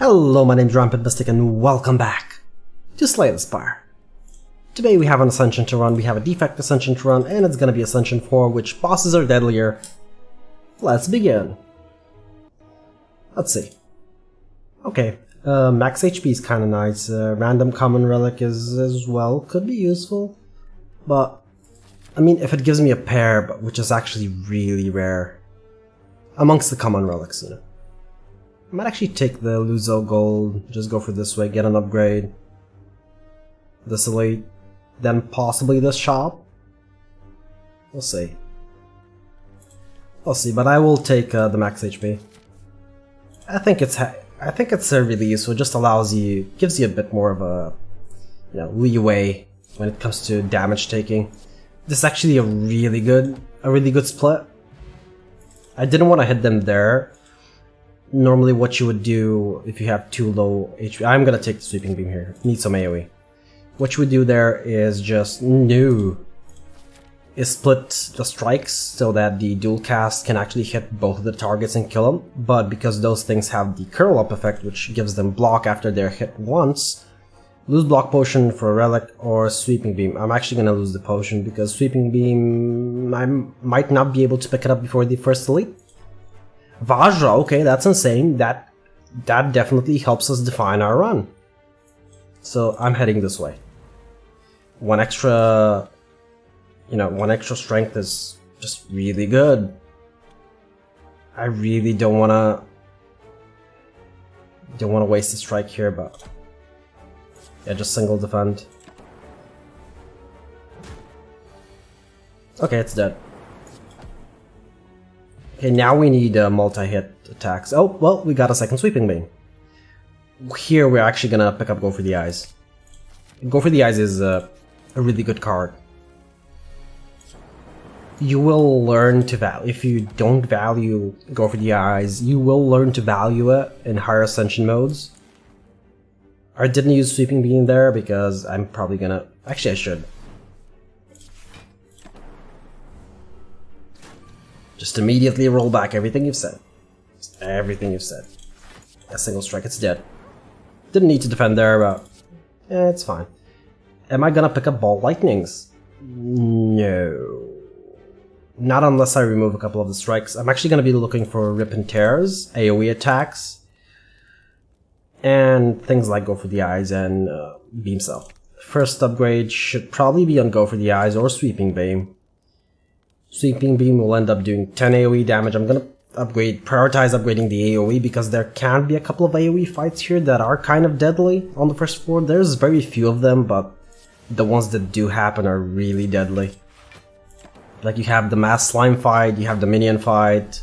Hello, my name's Rampant and welcome back to Slay the Spire. Today we have an Ascension to run, we have a defect Ascension to run, and it's gonna be Ascension 4, which bosses are deadlier. Let's begin. Let's see. Okay, max HP is kinda nice, random common relic is as well, could be useful. But, I mean, if it gives me a pair, but which is actually really rare, amongst the common relics, you know. I might actually take the Luzo gold, just go for this way, get an upgrade. This elite, then possibly this shop. We'll see. We'll see, but I will take the max HP. I think it's really useful. It just gives you a bit more of a, leeway when it comes to damage taking. This is actually a really good split. I didn't want to hit them there. Normally what you would do if you have too low HP, I'm gonna take the sweeping beam here, need some AoE. What you would do there is just split the strikes so that the dual cast can actually hit both of the targets and kill them, but because those things have the curl up effect which gives them block after they're hit once, lose block potion for a relic or sweeping beam. I'm actually gonna lose the potion because sweeping beam, I might not be able to pick it up before the first elite. Vajra, okay, that's insane. That definitely helps us define our run. So I'm heading this way. One extra strength is just really good. I really don't wanna waste a strike here, but yeah, just single defend. Okay, it's dead. Okay, now we need multi-hit attacks. Oh, well, we got a second sweeping beam. Here we're actually gonna pick up Go for the Eyes. Go for the Eyes is a really good card. You will learn to value, if you don't value Go for the Eyes, you will learn to value it in higher Ascension modes. I didn't use sweeping beam there because I'm probably gonna, actually I should. Just immediately roll back everything you've said. Just everything you've said. A single strike, it's dead. Didn't need to defend there, but it's fine. Am I gonna pick up Ball Lightnings? No. Not unless I remove a couple of the strikes. I'm actually gonna be looking for Rip and Tears, AoE attacks, and things like Go for the Eyes and Beam Cell. First upgrade should probably be on Go for the Eyes or Sweeping Beam. Sweeping Beam will end up doing 10 AoE damage. I'm gonna prioritize upgrading the AoE because there can be a couple of AoE fights here that are kind of deadly on the first floor. There's very few of them, but the ones that do happen are really deadly. Like you have the mass slime fight, you have the minion fight.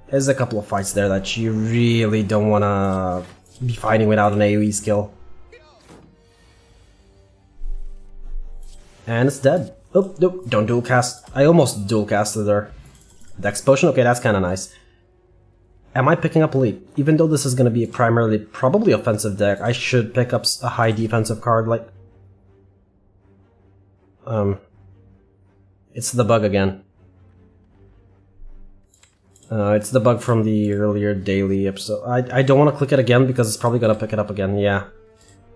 There's a couple of fights there that you really don't wanna be fighting without an AoE skill. And it's dead. Oh, nope, don't dual cast. I almost dual casted there. Dex potion, okay, that's kinda nice. Am I picking up elite? Even though this is gonna be a primarily probably offensive deck, I should pick up a high defensive card like... It's the bug again. It's the bug from the earlier daily episode. I don't want to click it again because it's probably gonna pick it up again, yeah.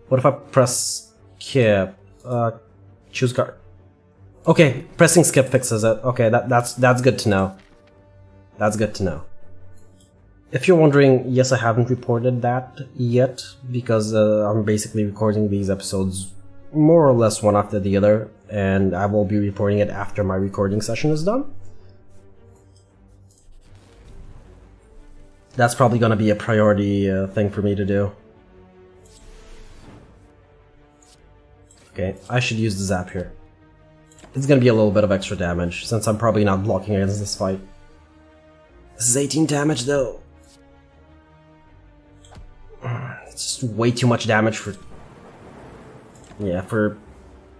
What if I press skip? Choose card. Okay, pressing skip fixes it. Okay, that's good to know. That's good to know. If you're wondering, yes, I haven't reported that yet because I'm basically recording these episodes more or less one after the other, and I will be reporting it after my recording session is done. That's probably gonna be a priority thing for me to do. Okay, I should use the zap here. It's gonna be a little bit of extra damage, since I'm probably not blocking against this fight. This is 18 damage though. It's just way too much damage for... Yeah, for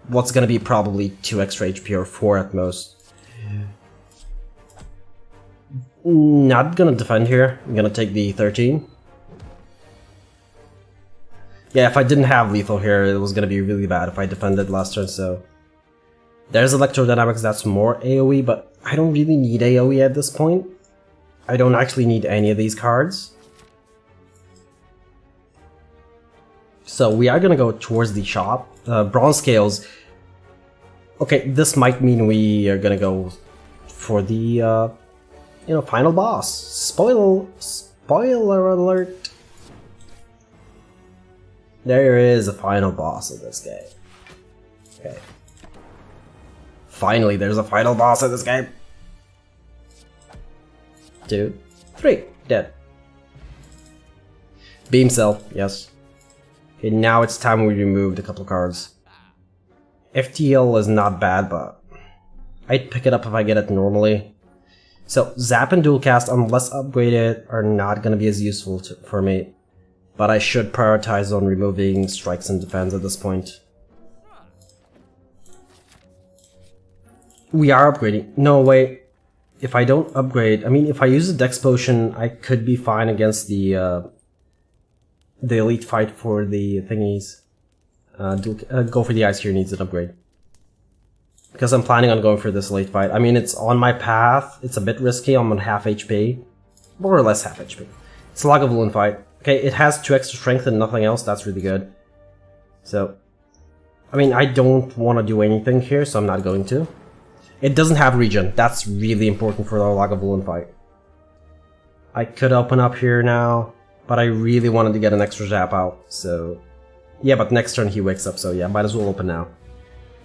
what's gonna be probably 2 extra HP or 4 at most. Not gonna defend here, I'm gonna take the 13. Yeah, if I didn't have lethal here, it was gonna be really bad if I defended last turn, so... There's Electrodynamics, that's more AoE, but I don't really need AoE at this point. I don't actually need any of these cards. So we are gonna go towards the shop. Bronze scales. Okay, this might mean we are gonna go for the final boss. Spoiler alert. There is a final boss of this game. Okay. Finally, there's a final boss of this game. 2, 3, dead. Beam cell, yes. Okay, now it's time we removed a couple cards. FTL is not bad, but I'd pick it up if I get it normally. So, Zap and Dual Cast, unless upgraded, are not going to be as useful for me. But I should prioritize on removing strikes and defense at this point. We are upgrading. No, wait. If I don't upgrade, I mean, if I use a Dex Potion, I could be fine against the elite fight for the thingies. Go for the Ice here needs an upgrade. Because I'm planning on going for this elite fight. I mean, it's on my path. It's a bit risky. I'm on half HP. More or less half HP. It's a Lagavulin fight. Okay, it has 2 extra strength and nothing else. That's really good. So, I mean, I don't want to do anything here, so I'm not going to. It doesn't have regen. That's really important for the Lagavulin fight. I could open up here now, but I really wanted to get an extra zap out, so... Yeah, but next turn he wakes up, so yeah, might as well open now.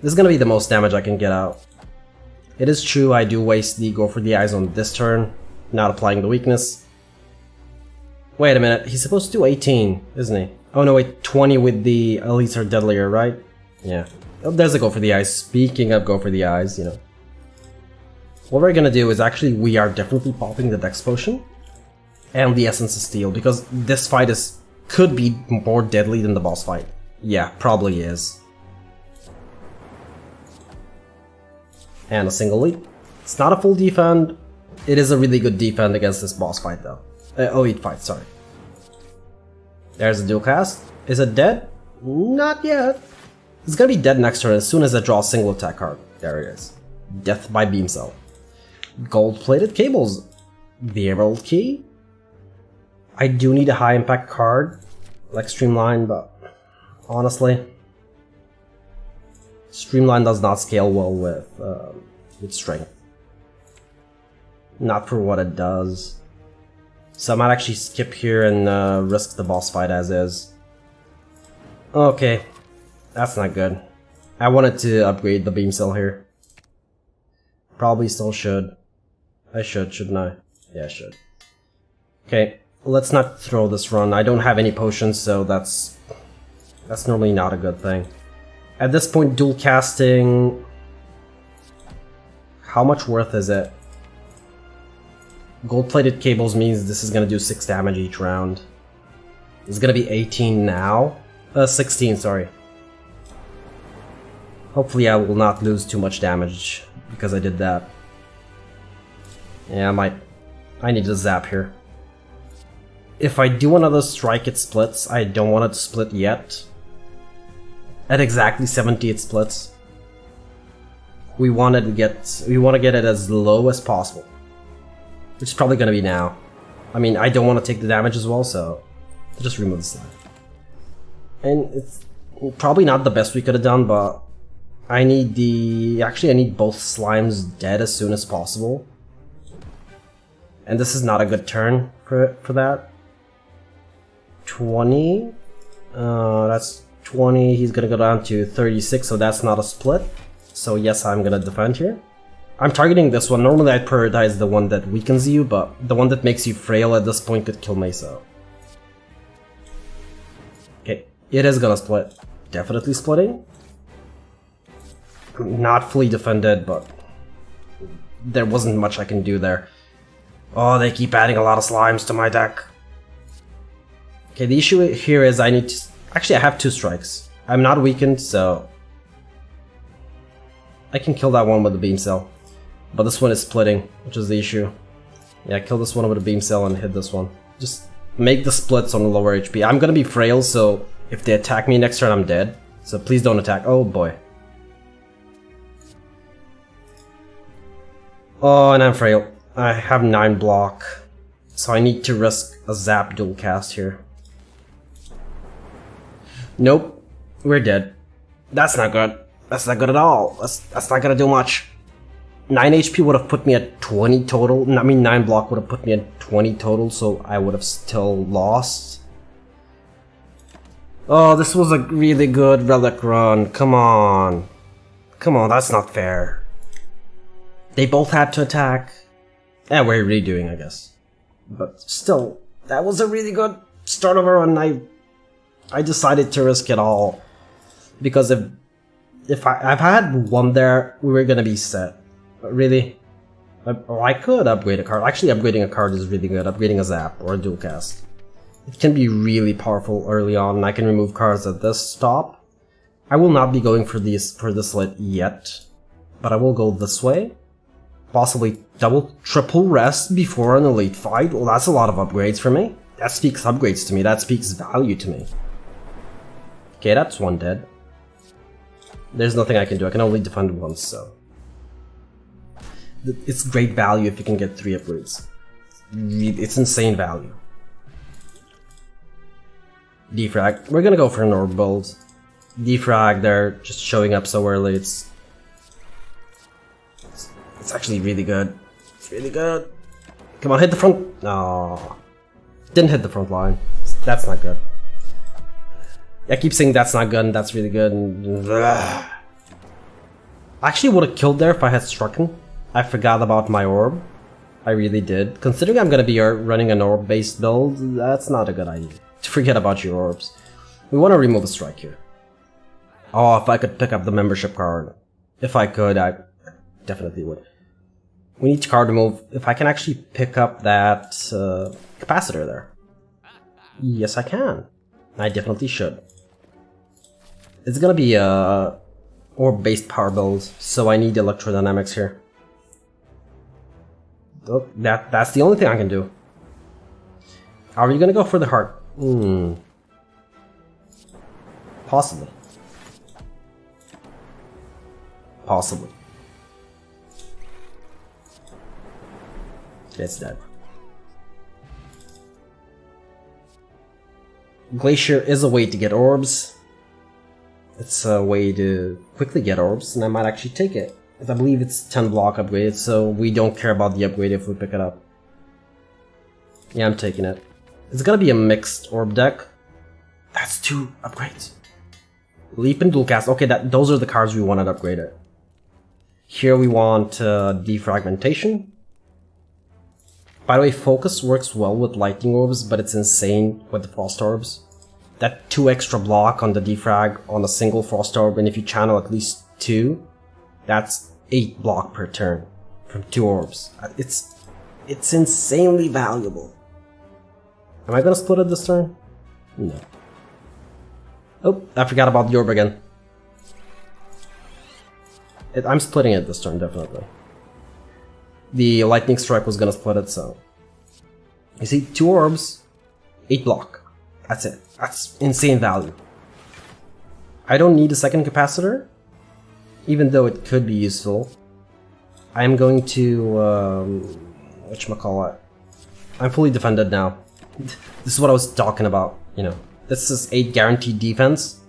This is gonna be the most damage I can get out. It is true I do waste the Go for the Eyes on this turn, not applying the weakness. Wait a minute, he's supposed to do 18, isn't he? Oh no, wait, 20 with the Elites are deadlier, right? Yeah. Oh, there's a Go for the Eyes. Speaking of Go for the Eyes, you know. What we're gonna do is actually, we are definitely popping the Dex Potion and the Essence of Steel, because this fight could be more deadly than the boss fight. Yeah, probably is. And a single leap. It's not a full defend. It is a really good defend against this boss fight though. Elite fight, sorry. There's a dual cast. Is it dead? Not yet. It's gonna be dead next turn as soon as I draw a single attack card. There it is. Death by Beam Cell. Gold-plated cables. The Emerald Key. I do need a high impact card, like Streamline, but honestly, Streamline does not scale well with Strength. Not for what it does. So I might actually skip here and risk the boss fight as is. Okay, that's not good. I wanted to upgrade the Beam Cell here. Probably still should. I should, shouldn't I? Yeah, I should. Okay. Let's not throw this run. I don't have any potions, so that's normally not a good thing. At this point, dual casting... How much worth is it? Gold-plated cables means this is gonna do 6 damage each round. It's gonna be 18 now? 16, sorry. Hopefully I will not lose too much damage because I did that. Yeah, I need to zap here. If I do another strike, it splits. I don't want it to split yet. At exactly 70, it splits. We want to get it as low as possible, which is probably going to be now. I mean, I don't want to take the damage as well, so I'll just remove the slime. And it's probably not the best we could have done, but I need I need both slimes dead as soon as possible. And this is not a good turn for that. 20, that's 20, he's gonna go down to 36, so that's not a split. So yes, I'm gonna defend here. I'm targeting this one. Normally I'd prioritize the one that weakens you, but the one that makes you frail at this point could kill me, so... Okay, it is gonna split. Definitely splitting. Not fully defended, but... there wasn't much I can do there. Oh, they keep adding a lot of slimes to my deck. Okay, the issue here is I need to... Actually, I have 2 strikes. I'm not weakened, so... I can kill that one with the Beam Cell. But this one is splitting, which is the issue. Yeah, kill this one with a Beam Cell and hit this one. Just make the splits on lower HP. I'm gonna be frail, so if they attack me next turn, I'm dead. So please don't attack. Oh boy. Oh, and I'm frail. I have 9 block. So I need to risk a zap dual cast here. Nope. We're dead. That's not good. That's not good at all. That's not gonna do much. 9 HP would have put me at 20 total. I mean, 9 block would have put me at 20 total, so I would have still lost. Oh, this was a really good relic run. Come on. Come on, that's not fair. They both had to attack. Yeah, we're redoing, I guess. But still, that was a really good start of a run. I decided to risk it all. Because if I had one there, we were gonna be set. But really, I could upgrade a card. Actually, upgrading a card is really good. Upgrading a Zap or a Dual Cast. It can be really powerful early on, and I can remove cards at this stop. I will not be going for this lit yet, but I will go this way. Possibly double, triple rest before an elite fight. Well, that's a lot of upgrades for me. That speaks upgrades to me. That speaks value to me. Okay, that's one dead. There's nothing I can do. I can only defend once, so... It's great value if you can get 3 upgrades. It's insane value. Defrag. We're gonna go for an orb build. Defrag, they're just showing up so early. It's actually really good. It's really good. Come on, hit the front. No. Didn't hit the front line. That's not good. I keep saying that's not good and that's really good. And I actually would have killed there if I had struck him. I forgot about my orb. I really did. Considering I'm gonna be running an orb based build, that's not a good idea. To forget about your orbs. We want to remove a strike here. Oh, if I could pick up the membership card. If I could, I definitely would. We need card remove. If I can actually pick up that capacitor there. Yes, I can. I definitely should. It's gonna be a orb-based power build, so I need electrodynamics here. Oh, that's the only thing I can do. Are we gonna go for the heart? Possibly. Possibly. It's dead. Glacier is a way to get orbs. It's a way to quickly get orbs, and I might actually take it. I believe it's 10 block upgrade, so we don't care about the upgrade if we pick it up. Yeah, I'm taking it. It's gonna be a mixed orb deck. That's 2 upgrades. Leap and Dual Cast. Okay, those are the cards we wanted upgraded. Here we want defragmentation. By the way, focus works well with lightning orbs, but it's insane with the frost orbs. That 2 extra block on the defrag on a single frost orb, and if you channel at least 2, that's 8 block per turn from 2 orbs. It's insanely valuable. Am I gonna split it this turn? No. Oh, I forgot about the orb again. I'm splitting it this turn, definitely. The lightning strike was gonna split it, so... You see, 2 orbs, 8 block. That's it. That's insane value. I don't need a second capacitor, even though it could be useful. I'm going to... whatchamacallit. I'm fully defended now. This is what I was talking about, you know. This is 8 guaranteed defense.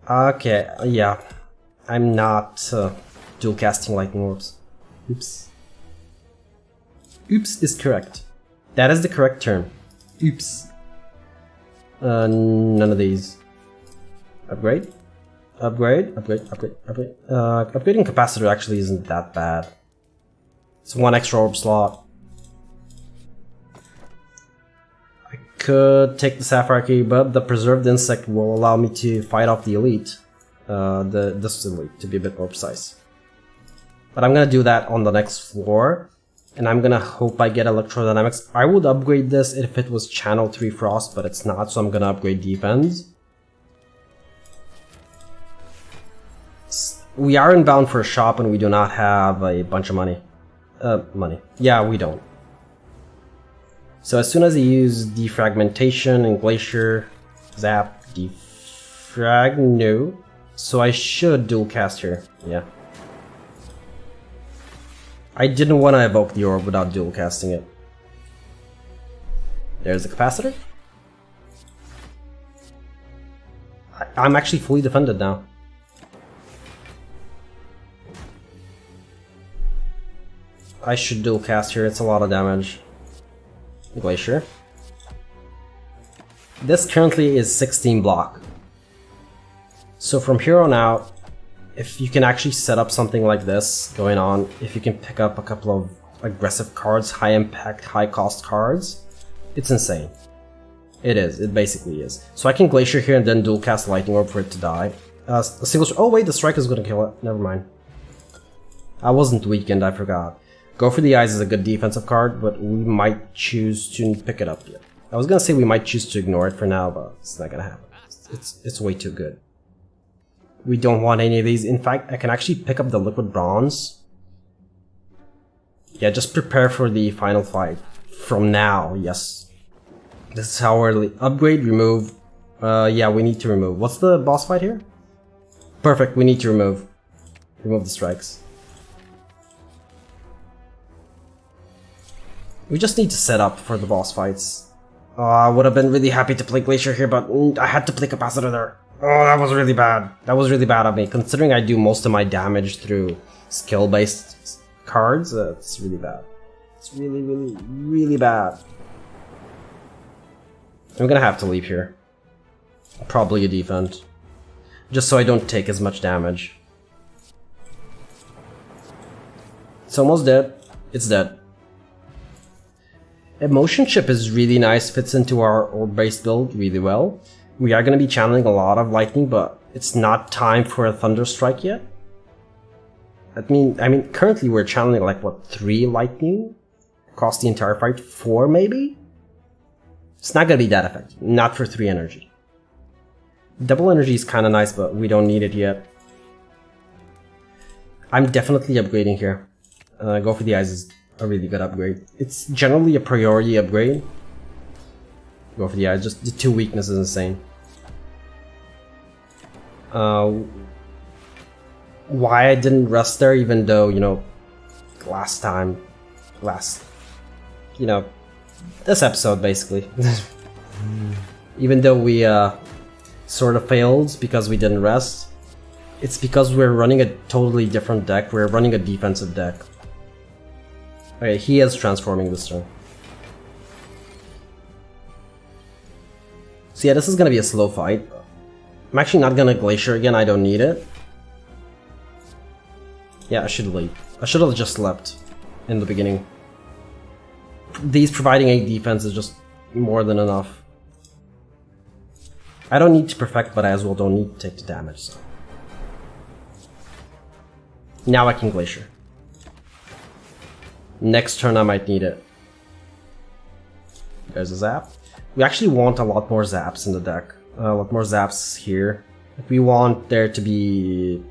Okay, yeah. I'm not dual casting lightning orbs. Oops. Oops is correct. That is the correct term. Oops. None of these. Upgrade? Upgrade? Upgrade? Upgrade? Upgrade? Upgrading capacitor actually isn't that bad. It's 1 extra orb slot. I could take the Sapphire Key, but the Preserved Insect will allow me to fight off the Elite. This Elite, to be a bit more precise. But I'm gonna do that on the next floor. And I'm gonna hope I get Electrodynamics. I would upgrade this if it was Channel 3 Frost, but it's not, so I'm gonna upgrade Defense. We are inbound for a shop and we do not have a bunch of money. Money. Yeah, we don't. So as soon as I use Defragmentation and Glacier, Zap, Defrag, no. So I should dual cast here, yeah. I didn't want to evoke the orb without dual casting it. There's the capacitor. I'm actually fully defended now. I should dual cast here, it's a lot of damage. Glacier. This currently is 16 block. So from here on out, if you can actually set up something like this going on, if you can pick up a couple of aggressive cards, high impact, high cost cards, it's insane. It is, it basically is. So I can Glacier here and then dual cast Lightning Orb for it to die. A single oh wait, the strike is gonna kill it, never mind. I wasn't weakened, I forgot. Go for the Eyes is a good defensive card, but we might choose to pick it up yet. I was gonna say we might choose to ignore it for now, but it's not gonna happen. It's way too good. We don't want any of these. In fact, I can actually pick up the Liquid Bronze. Yeah, just prepare for the final fight. From now, yes. This is how early. Upgrade, remove. Yeah, we need to remove. What's the boss fight here? Perfect, we need to remove. Remove the strikes. We just need to set up for the boss fights. I would have been really happy to play Glacier here, but I had to play Capacitor there. Oh, that was really bad. That was really bad of me. Considering I do most of my damage through skill-based cards, it's really bad. It's really, really, really bad. I'm gonna have to leave here. Probably a defend. Just so I don't take as much damage. It's almost dead. It's dead. Emotion Chip is really nice, fits into our orb-based build really well. We are going to be channeling a lot of lightning, but it's not time for a Thunder Strike yet. I mean, currently we're channeling like, what, 3 lightning? Across the entire fight? 4 maybe? It's not going to be that effective. Not for 3 energy. Double energy is kind of nice, but we don't need it yet. I'm definitely upgrading here. Go for the Eyes is a really good upgrade. It's generally a priority upgrade. Go for the Eyes, just the 2 weakness is insane. Why I didn't rest there, even though, you know, this episode basically. Even though we sort of failed because we didn't rest, it's because we're running a totally different deck. We're running a defensive deck. Okay, he is transforming this turn. So yeah, this is gonna be a slow fight. I'm actually not gonna Glacier again, I don't need it. Yeah, I should leave. I should have just slept in the beginning. These providing 8 defense is just more than enough. I don't need to perfect, but I as well don't need to take the damage, so. Now I can Glacier. Next turn I might need it. There's a Zap. We actually want a lot more Zaps in the deck. A lot more Zaps here. We want there to be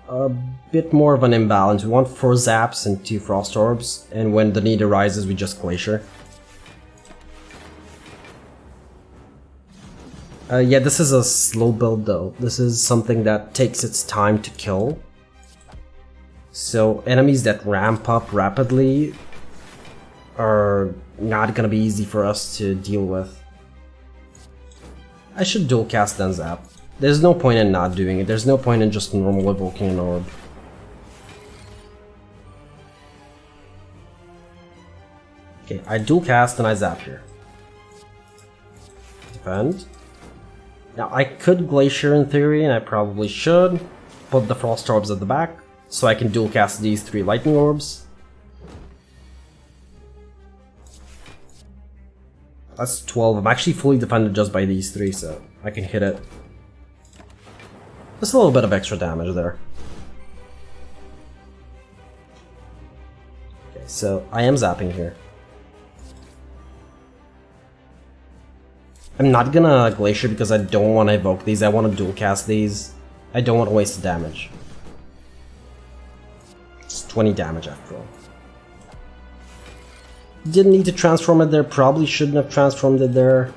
a bit more of an imbalance. We want 4 Zaps and 2 Frost Orbs, and when the need arises we just Glacier. Yeah, this is a slow build though. This is something that takes its time to kill. So enemies that ramp up rapidly are not gonna be easy for us to deal with. I should dual cast then Zap. There's no point in not doing it. There's no point in just normal evoking an orb. Okay, I dual cast and I Zap here. Defend. Now I could Glacier in theory, and I probably should. Put the Frost Orbs at the back, so I can dual cast these 3 Lightning Orbs. That's 12. I'm actually fully defended just by these 3, so I can hit it. Just a little bit of extra damage there. Okay, so I am zapping here. I'm not gonna Glacier because I don't want to evoke these. I want to dual cast these. I don't want to waste the damage. It's 20 damage after all. Didn't need to transform it there. Probably shouldn't have transformed it there,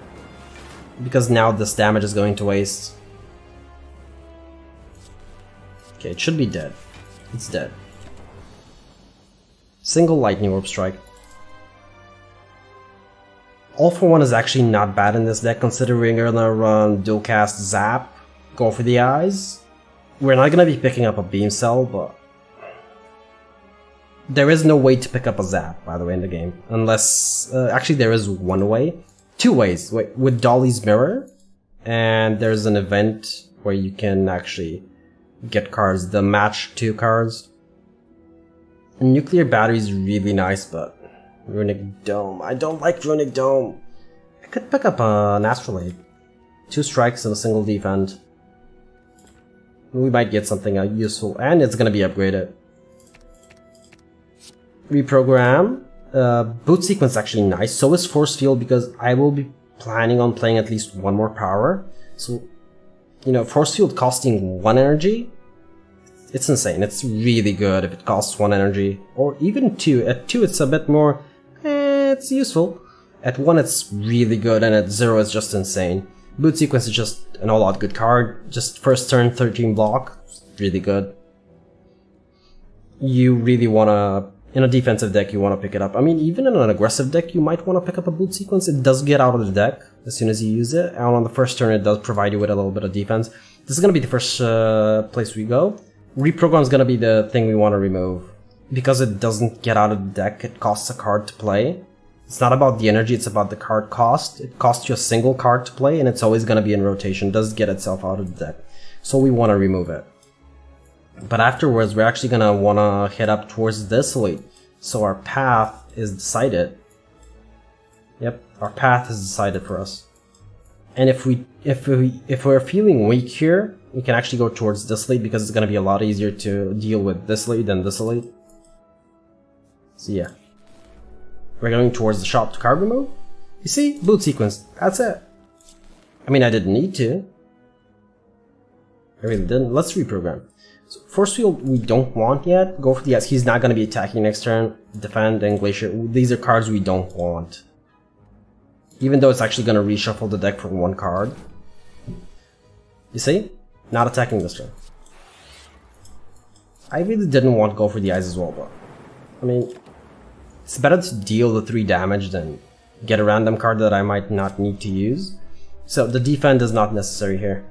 because now this damage is going to waste. Okay, it should be dead. It's dead. Single Lightning Orb strike. All for One is actually not bad in this deck, considering we're gonna run dual cast Zap go for the eyes. We're not gonna be picking up a beam cell, but there is no way to pick up a zap, by the way, in the game. Unless, actually there is one way. 2 ways. Wait, with Dolly's Mirror, and there's an event where you can actually get cards, the match 2 cards. Nuclear Battery is really nice, but Runic Dome, I don't like Runic Dome. I could pick up an Astrolabe. 2 strikes and a single defend. We might get something useful, and it's gonna be upgraded. Reprogram. Boot Sequence actually nice, so is Force Field, because I will be planning on playing at least 1 more power. So, you know, Force Field costing 1 energy, it's insane. It's really good if it costs 1 energy, or even 2. At 2 it's a bit more, it's useful. At 1 it's really good, and at 0 it's just insane. Boot Sequence is just an all-out good card. Just first turn 13 block, really good. You really wanna, in a defensive deck, you wanna pick it up. I mean, even in an aggressive deck, you might wanna pick up a Boot Sequence. It does get out of the deck as soon as you use it, and on the first turn it does provide you with a little bit of defense. This is gonna be the first place we go. Reprogram is gonna be the thing we wanna remove. Because it doesn't get out of the deck, it costs a card to play. It's not about the energy, it's about the card cost. It costs you a single card to play, and it's always going to be in rotation. It does get itself out of the deck. So we want to remove it. But afterwards, we're actually going to want to head up towards this elite. So our path is decided. Yep, our path is decided for us. And if we're feeling weak here, we can actually go towards this elite, because it's going to be a lot easier to deal with this elite than this elite. So yeah. We're going towards the shop to card remove. You see? Boot Sequence. That's it. I mean, I didn't need to. I really didn't. Let's reprogram. So Force Field we don't want yet. Go for the yes. He's not going to be attacking next turn. Defend and Glacier. These are cards we don't want. Even though it's actually going to reshuffle the deck for 1 card. You see? Not attacking this turn. I really didn't want to go for the eyes as well, but I mean, it's better to deal the 3 damage than get a random card that I might not need to use. So the defend is not necessary here.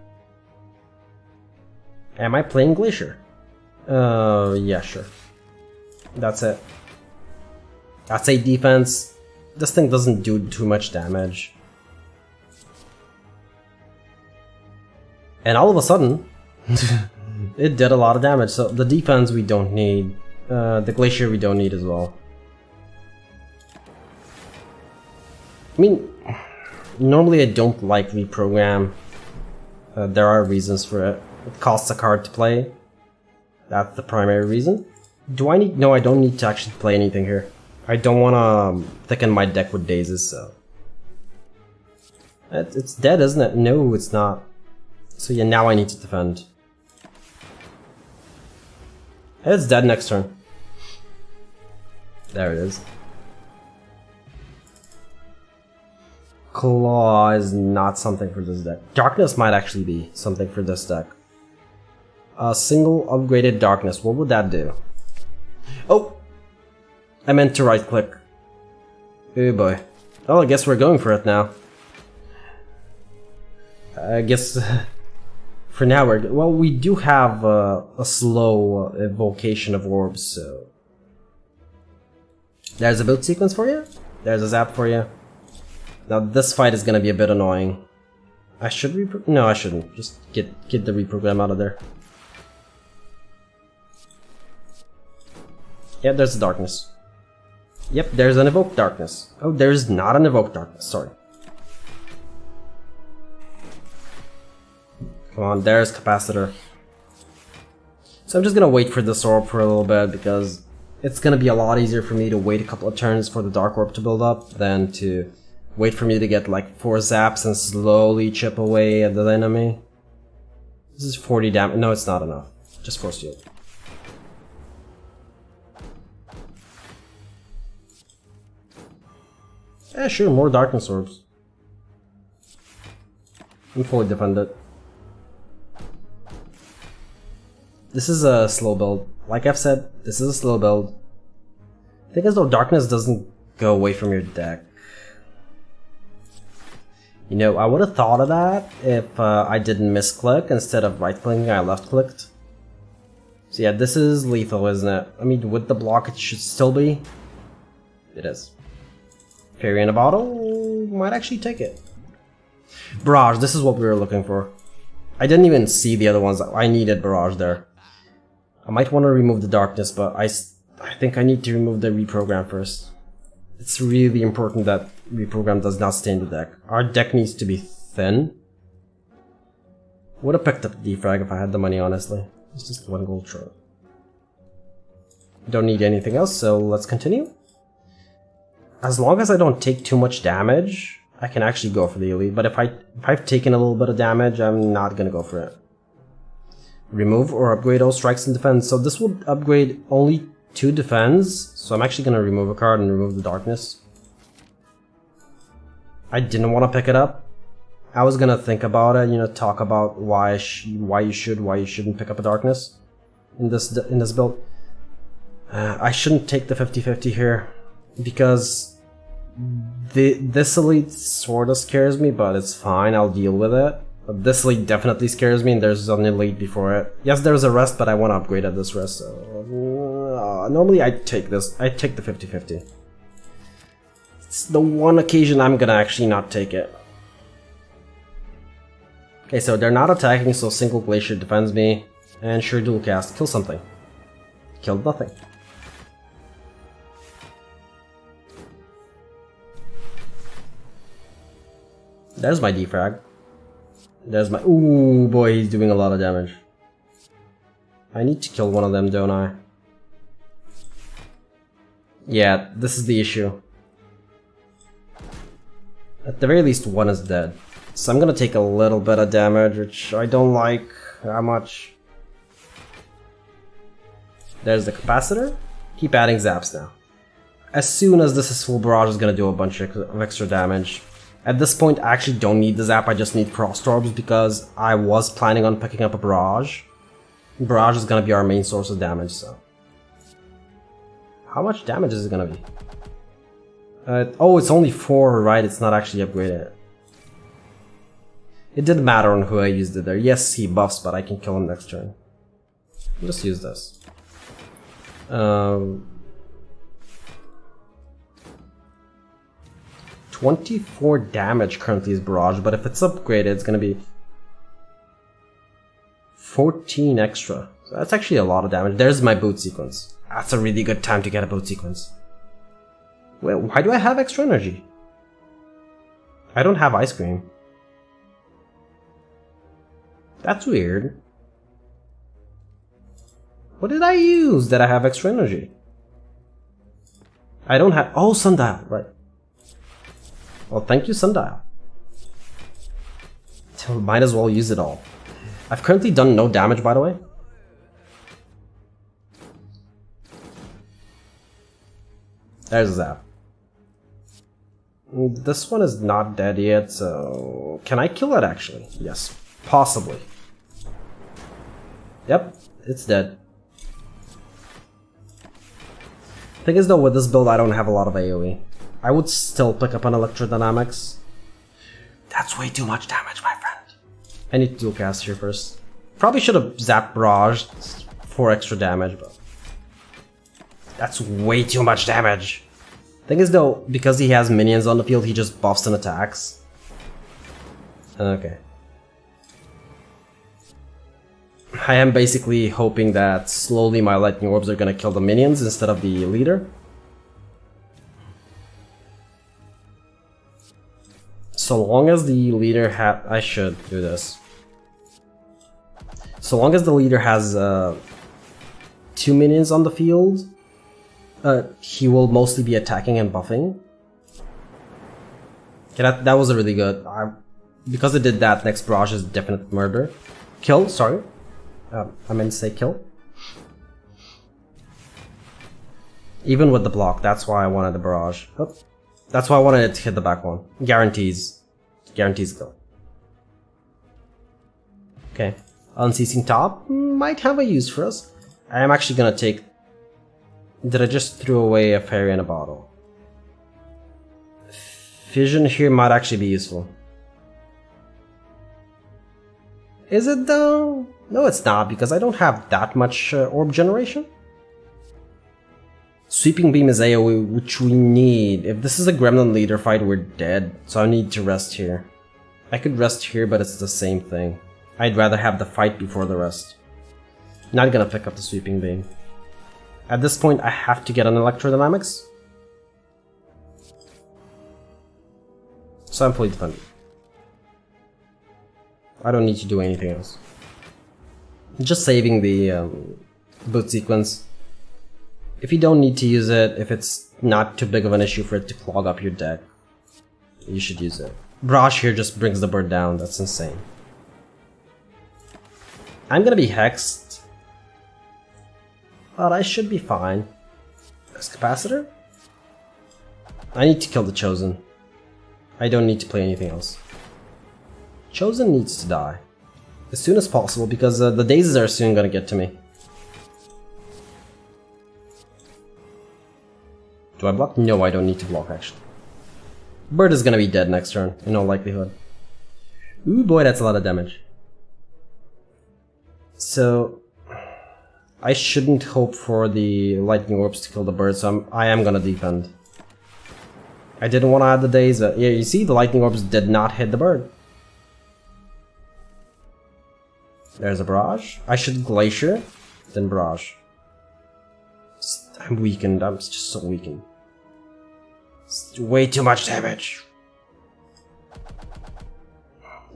Am I playing Glacier? Yeah, sure. That's it. That's 8 defense. This thing doesn't do too much damage. And all of a sudden, it did a lot of damage. So the defense we don't need. The Glacier we don't need as well. I mean, normally I don't like reprogram. There are reasons for it. It costs a card to play. That's the primary reason. Do I need... No, I don't need to actually play anything here. I don't want to thicken my deck with dazes, so... It's dead, isn't it? No, it's not. So yeah, now I need to defend. It's dead next turn. There it is. Claw is not something for this deck. Darkness might actually be something for this deck. A single upgraded Darkness, what would that do? Oh! I meant to right click. Oh boy. Oh, I guess we're going for it now. I guess for now we're... Well, we do have a slow evocation of Orbs, so... There's a build sequence for you. There's a zap for you. Now this fight is gonna be a bit annoying. I should No, I shouldn't. Just get the reprogram out of there. Yeah, there's a Darkness. Yep, there's an Evoked Darkness. Oh, there's not an Evoked Darkness, sorry. Come on, there's Capacitor. So I'm just gonna wait for this Orb for a little bit, because it's gonna be a lot easier for me to wait a couple of turns for the Dark Orb to build up than to wait for me to get like 4 zaps and slowly chip away at the enemy. This is 40 damage. No, it's not enough. Just Force Field. Yeah, sure, more Darkness Orbs. I'm fully defended. This is a slow build. Like I've said, this is a slow build. Think as though Darkness doesn't go away from your deck. You know, I would have thought of that if I didn't misclick. Instead of right-clicking, I left-clicked. So yeah, this is lethal, isn't it? I mean, with the block, it should still be. It is. Fairy in a bottle might actually take it. Barrage, this is what we were looking for. I didn't even see the other ones. I needed Barrage there. I might want to remove the darkness, but I think I need to remove the reprogram first. It's really important that reprogram does not stay in the deck. Our deck needs to be thin. Would have picked up the defrag if I had the money, honestly. It's just 1 gold short. Don't need anything else, so let's continue. As long as I don't take too much damage, I can actually go for the elite. But if I've taken a little bit of damage, I'm not gonna go for it. Remove or upgrade all strikes and defense. So this will upgrade only 2 defense. So I'm actually gonna remove a card and remove the darkness. I didn't want to pick it up. I was gonna think about it, you know, talk about why you shouldn't pick up a darkness in this build. I shouldn't take the 50-50 here because this elite sorta scares me, but it's fine. I'll deal with it. But this elite definitely scares me, and there's an elite before it. Yes, there's a rest, but I want to upgrade at this rest. So normally I take this. I take the 50-50. It's the one occasion I'm gonna actually not take it. Okay, so they're not attacking, so single Glacier defends me. And sure, dual cast. Kill something. Killed nothing. There's my defrag. There's my... Ooh, boy, he's doing a lot of damage. I need to kill one of them, don't I? Yeah, this is the issue. At the very least, one is dead. So I'm gonna take a little bit of damage, which I don't like that much. There's the capacitor. Keep adding zaps now. As soon as this is full, Barrage is gonna do a bunch of extra damage. At this point, I actually don't need the zap, I just need Frost Orbs because I was planning on picking up a Barrage. Barrage is gonna be our main source of damage, so... How much damage is it gonna be? Oh, it's only 4, right? It's not actually upgraded. It didn't matter on who I used it there. Yes, he buffs, but I can kill him next turn. I'll just use this. 24 damage currently is Barrage, but if it's upgraded, it's gonna be 14 extra. So that's actually a lot of damage. There's my boot sequence. That's a really good time to get a boot sequence. Wait, why do I have extra energy? I don't have ice cream. That's weird. What did I use that I have extra energy? I don't have... Oh, Sundial, right. Well, thank you, Sundial. Might as well use it all. I've currently done no damage, by the way. There's a zap. This one is not dead yet, so... Can I kill it, actually? Yes, possibly. Yep, it's dead. Thing is, though, with this build, I don't have a lot of AoE. I would still pick up an Electrodynamics. That's way too much damage, my friend. I need to dual cast here first. Probably should have zapped Barrage for extra damage, but... That's way too much damage. Thing is, though, because he has minions on the field, he just buffs and attacks. Okay. I am basically hoping that slowly my Lightning Orbs are gonna kill the minions instead of the leader. So long as the leader I should do this. So long as the leader has 2 minions on the field, he will mostly be attacking and buffing. Okay, that was a really good. Because it did that, next Barrage is definite murder. Kill, sorry. I meant to say kill. Even with the block, that's why I wanted the Barrage. Oh, that's why I wanted it to hit the back one. Guarantees kill. Okay. Unceasing Top might have a use for us. I am actually gonna take... Did I just throw away a fairy in a bottle? Fission here might actually be useful. Is it though? No, it's not, because I don't have that much orb generation. Sweeping Beam is AoE, which we need. If this is a Gremlin leader fight, we're dead, so I need to rest here. I could rest here, but it's the same thing. I'd rather have the fight before the rest. Not gonna pick up the Sweeping Beam. At this point, I have to get an Electrodynamics. So I'm fully defended. I don't need to do anything else. Just saving the boot sequence. If you don't need to use it, if it's not too big of an issue for it to clog up your deck, you should use it. Barrage here just brings the bird down, that's insane. I'm gonna be hexed, but I should be fine. This capacitor? I need to kill the Chosen. I don't need to play anything else. Chosen needs to die as soon as possible, because the daisies are soon gonna get to me. Do I block? No, I don't need to block actually. Bird is gonna be dead next turn, in all likelihood. Ooh boy, that's a lot of damage. So I shouldn't hope for the lightning orbs to kill the bird, so I am gonna defend. I didn't want to add the daze, but yeah, you see, the lightning orbs did not hit the bird. There's a barrage. I should glacier, then barrage. I'm weakened. I'm just so weakened. It's way too much damage.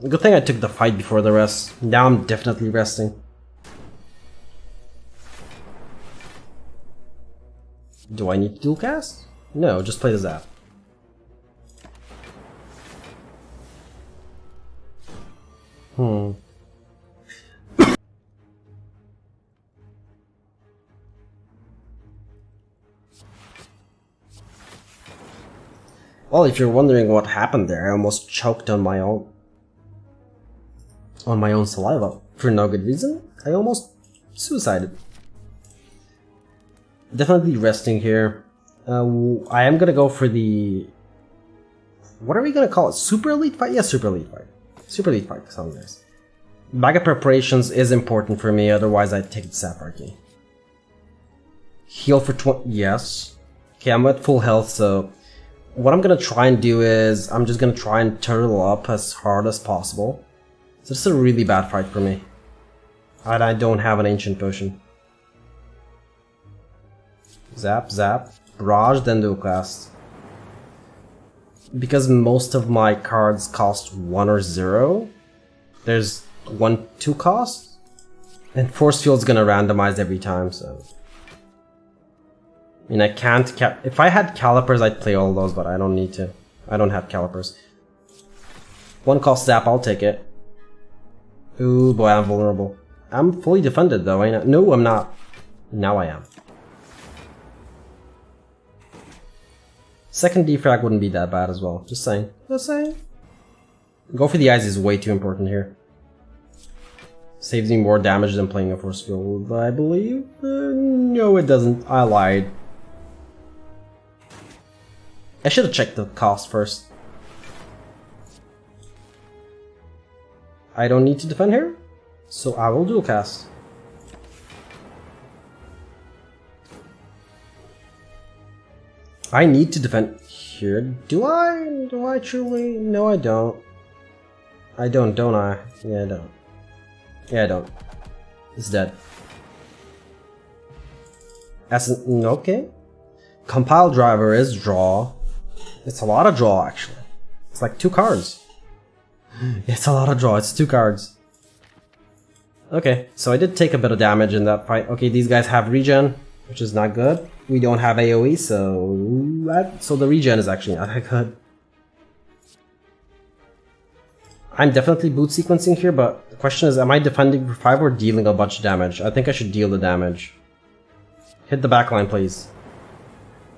Good thing I took the fight before the rest. Now I'm definitely resting. Do I need to dual cast? No, just play the zap. Well, if you're wondering what happened there, I almost choked on my own saliva for no good reason. I almost suicided. Definitely resting here. I am gonna go for the... What are we gonna call it? Super Elite Fight? Yeah, Super Elite Fight. Super Elite Fight sounds nice. Bag of Preparations is important for me, otherwise I'd take the Sapphire Key. Heal for 20... Yes. Okay, I'm at full health, so... What I'm gonna try and do is, I'm just gonna try and turtle up as hard as possible. So this is a really bad fight for me. And I don't have an Ancient Potion. Zap, zap, barrage, then dual cast. Because most of my cards cost 1 or 0, there's 1-2 cost, and Force Field's gonna randomize every time, so... I mean, I can't if I had Calipers, I'd play all those, but I don't need to. I don't have Calipers. 1 cost zap, I'll take it. Ooh boy, I'm vulnerable. I'm fully defended though, ain't I? No, I'm not. Now I am. Second defrag wouldn't be that bad as well, just saying. Just saying. Go for the eyes is way too important here. Saves me more damage than playing a Force Field, I believe. No, it doesn't. I lied. I should have checked the cost first. I don't need to defend here, so I will dual cast. I need to defend here. Do I? Do I truly? No, I don't. I don't I? Yeah, I don't. Yeah, I don't. It's dead. Okay. Compile Driver is draw. It's a lot of draw, actually. It's like 2 cards. It's a lot of draw. It's 2 cards. Okay, so I did take a bit of damage in that fight. Okay, these guys have regen, which is not good. We don't have AoE, so the regen is actually not that good. I'm definitely boot sequencing here, but the question is, am I defending for 5 or dealing a bunch of damage? I think I should deal the damage. Hit the backline, please.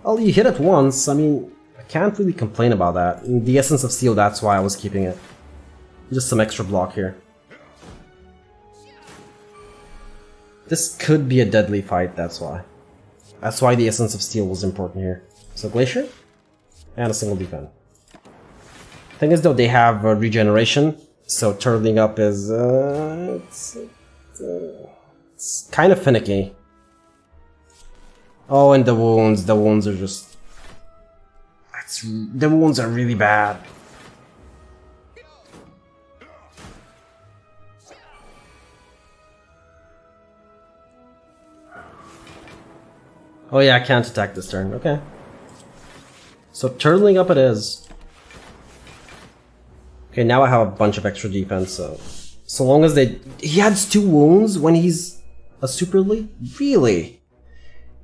Well, you hit it once, I mean, I can't really complain about that. The Essence of Steel, that's why I was keeping it. Just some extra block here. This could be a deadly fight, that's why. That's why the Essence of Steel was important here. So Glacier, and a single defend. Thing is though, they have regeneration, So turtling up is it's kind of finicky. Oh, and the wounds are just the wounds are really bad. Oh yeah, I can't attack this turn. Okay. So turtling up it is. Okay, now I have a bunch of extra defense, so long as he adds 2 wounds when he's a super elite? Really?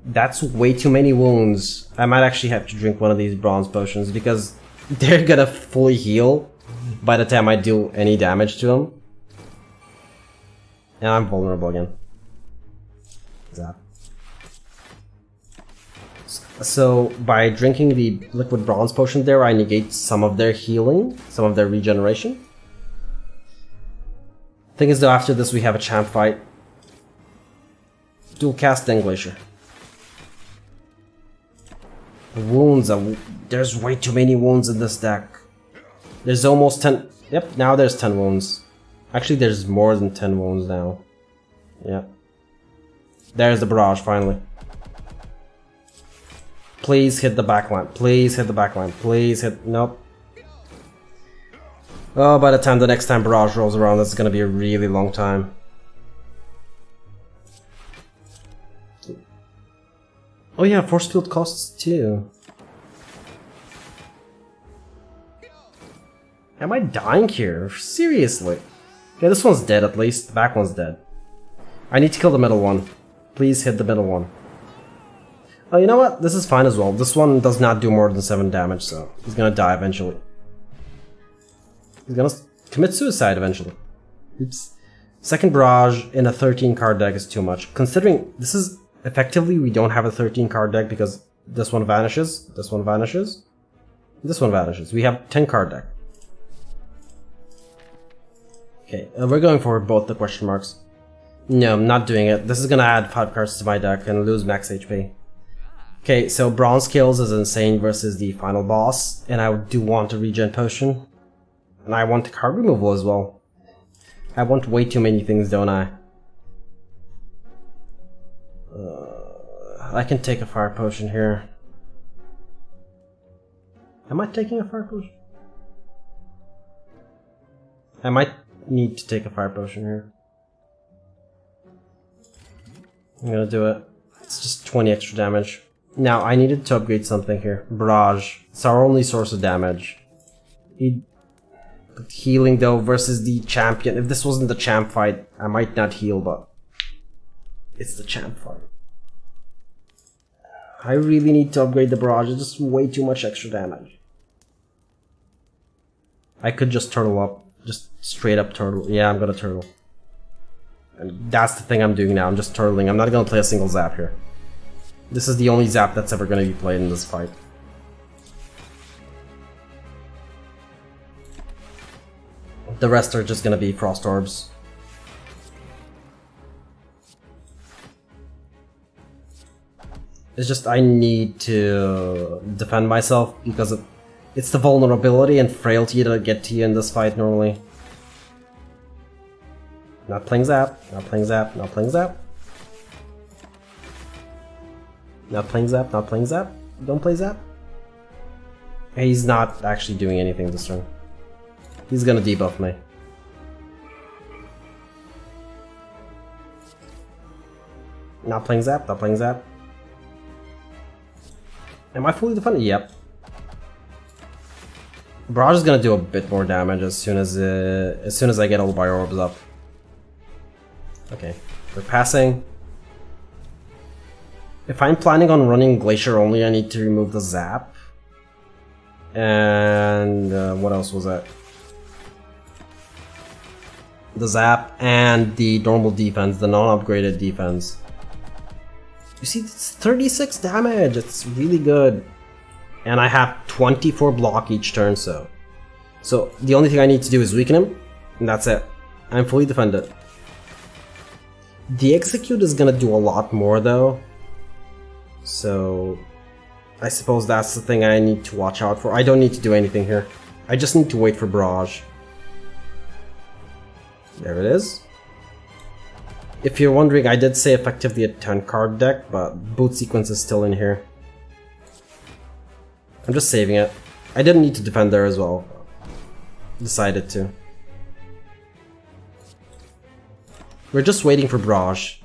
That's way too many wounds. I might actually have to drink one of these bronze potions because they're gonna fully heal by the time I do any damage to him. And I'm vulnerable again. Zap. So by drinking the liquid bronze potion there, I negate some of their healing, some of their regeneration. Thing is though, after this we have a champ fight. Dual cast Glacier. The wounds are... There's way too many wounds in this deck. There's almost 10... Yep, now there's 10 wounds. Actually, there's more than 10 wounds now. Yep. There's the barrage, finally. Please hit the backline. Please hit the backline. Please hit... Nope. Oh, by the time the next time barrage rolls around, that's gonna be a really long time. Oh yeah, force field costs 2. Am I dying here? Seriously? Okay, this one's dead at least. The back one's dead. I need to kill the middle one. Please hit the middle one. Oh, you know what? This is fine as well. This one does not do more than 7 damage, so he's gonna die eventually. He's gonna commit suicide eventually. Oops. Second barrage in a 13 card deck is too much. Considering this is effectively we don't have a 13 card deck because this one vanishes, this one vanishes, this one vanishes. We have 10 card deck. Okay, we're going for both the question marks. No, I'm not doing it. This is gonna add 5 cards to my deck and lose max HP. Okay, so bronze kills is insane versus the final boss, and I do want a regen potion. And I want card removal as well. I want way too many things, don't I? I can take a fire potion here. Am I taking a fire potion? I might need to take a fire potion here. I'm gonna do it. It's just 20 extra damage. Now, I needed to upgrade something here. Barrage. It's our only source of damage. But healing though versus the champion. If this wasn't the champ fight, I might not heal, but it's the champ fight. I really need to upgrade the barrage. It's just way too much extra damage. I could just turtle up. Just straight up turtle. Yeah, I'm gonna turtle. And that's the thing I'm doing now. I'm just turtling. I'm not gonna play a single zap here. This is the only zap that's ever gonna be played in this fight. The rest are just gonna be frost orbs. It's just I need to defend myself because it's the vulnerability and frailty that get to you in this fight normally. Not playing zap, not playing zap, not playing zap. Not playing zap, not playing zap. Don't play zap. He's not actually doing anything this turn. He's gonna debuff me. Not playing zap, not playing zap. Am I fully defended? Yep. Barrage is gonna do a bit more damage as soon as I get all my orbs up. Okay, we're passing. If I'm planning on running Glacier only, I need to remove the zap. And what else was that? The zap and the normal defense, the non-upgraded defense. You see, it's 36 damage, it's really good. And I have 24 block each turn, so the only thing I need to do is weaken him, and that's it. I'm fully defended. The execute is gonna do a lot more though, so I suppose that's the thing I need to watch out for. I don't need to do anything here. I just need to wait for barrage. There it is. If you're wondering, I did say effectively a 10 card deck, but boot sequence is still in here. I'm just saving it. I didn't need to defend there as well. Decided to. We're just waiting for barrage.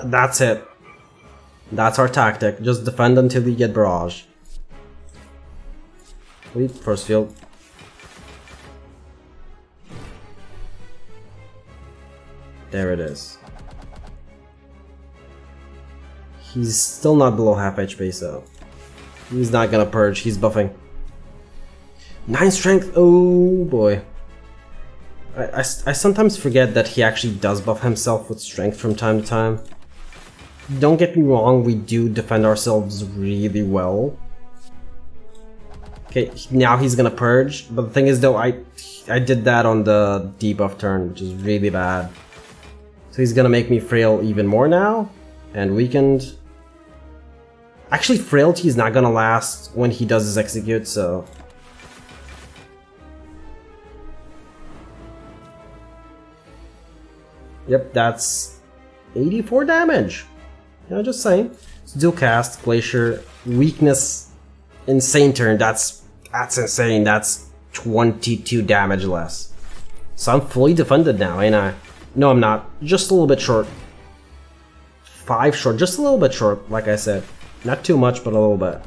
That's it. That's our tactic. Just defend until we get barrage. Wait, first field. There it is. He's still not below half HP, so he's not gonna purge. He's buffing. 9 strength. Oh boy. I sometimes forget that he actually does buff himself with strength from time to time. Don't get me wrong, we do defend ourselves really well. Okay, now he's gonna purge, but the thing is though, I did that on the debuff turn, which is really bad. So he's gonna make me frail even more now, and weakened. Actually, frailty is not gonna last when he does his execute, so... Yep, that's 84 damage. Yeah, just saying. It's dual cast, Glacier, weakness, insane turn. That's insane. That's 22 damage less. So I'm fully defended now, ain't I? No, I'm not. Just a little bit short. 5 short. Just a little bit short, like I said. Not too much, but a little bit.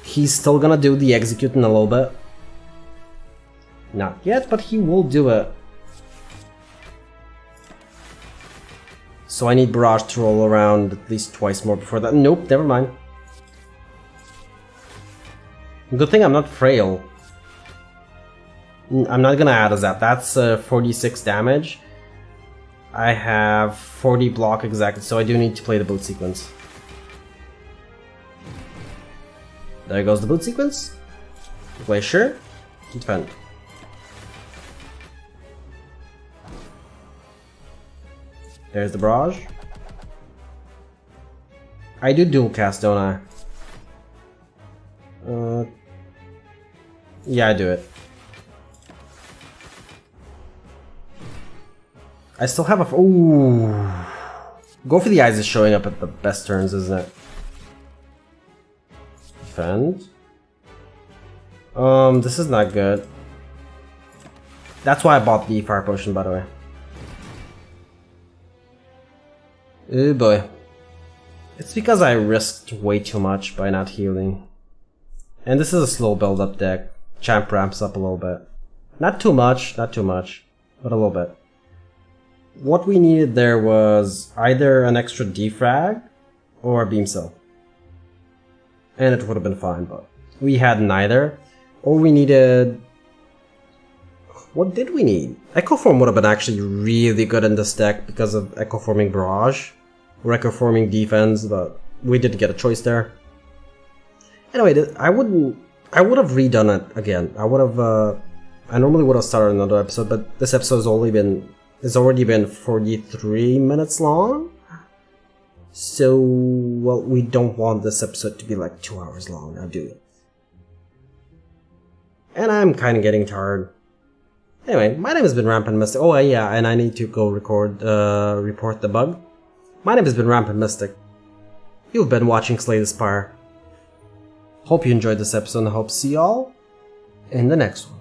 He's still gonna do the execute in a little bit. Not yet, but he will do it. So I need barrage to roll around at least twice more before that. Nope, never mind. Good thing I'm not frail. I'm not gonna add as that. That's 46 damage. I have 40 block exactly, so I do need to play the boot sequence. There goes the boot sequence. Glacier. Defend. There's the barrage. I do dual cast, don't I? Yeah, I do it. I still have a... Ooh. Go for the Eyes is showing up at the best turns, isn't it? Defend. This is not good. That's why I bought the Fire Potion, by the way. Oh boy. It's because I risked way too much by not healing. And this is a slow build-up deck. Champ ramps up a little bit. Not too much, but a little bit. What we needed there was either an extra defrag or a beam cell. And it would have been fine, but we had neither. Or we needed... What did we need? Echo Form would have been actually really good in this deck because of Echo Forming Barrage. Or Echo Forming Defense, but we didn't get a choice there. Anyway, I would have redone it again. I normally would have started another episode, but this episode has already been 43 minutes long. So, well, we don't want this episode to be like 2 hours long, now do we? And I'm kind of getting tired. Anyway, my name has been Rampant Mystic. Oh yeah, and I need to go report the bug. My name has been Rampant Mystic. You've been watching Slay the Spire. Hope you enjoyed this episode and I hope to see y'all in the next one.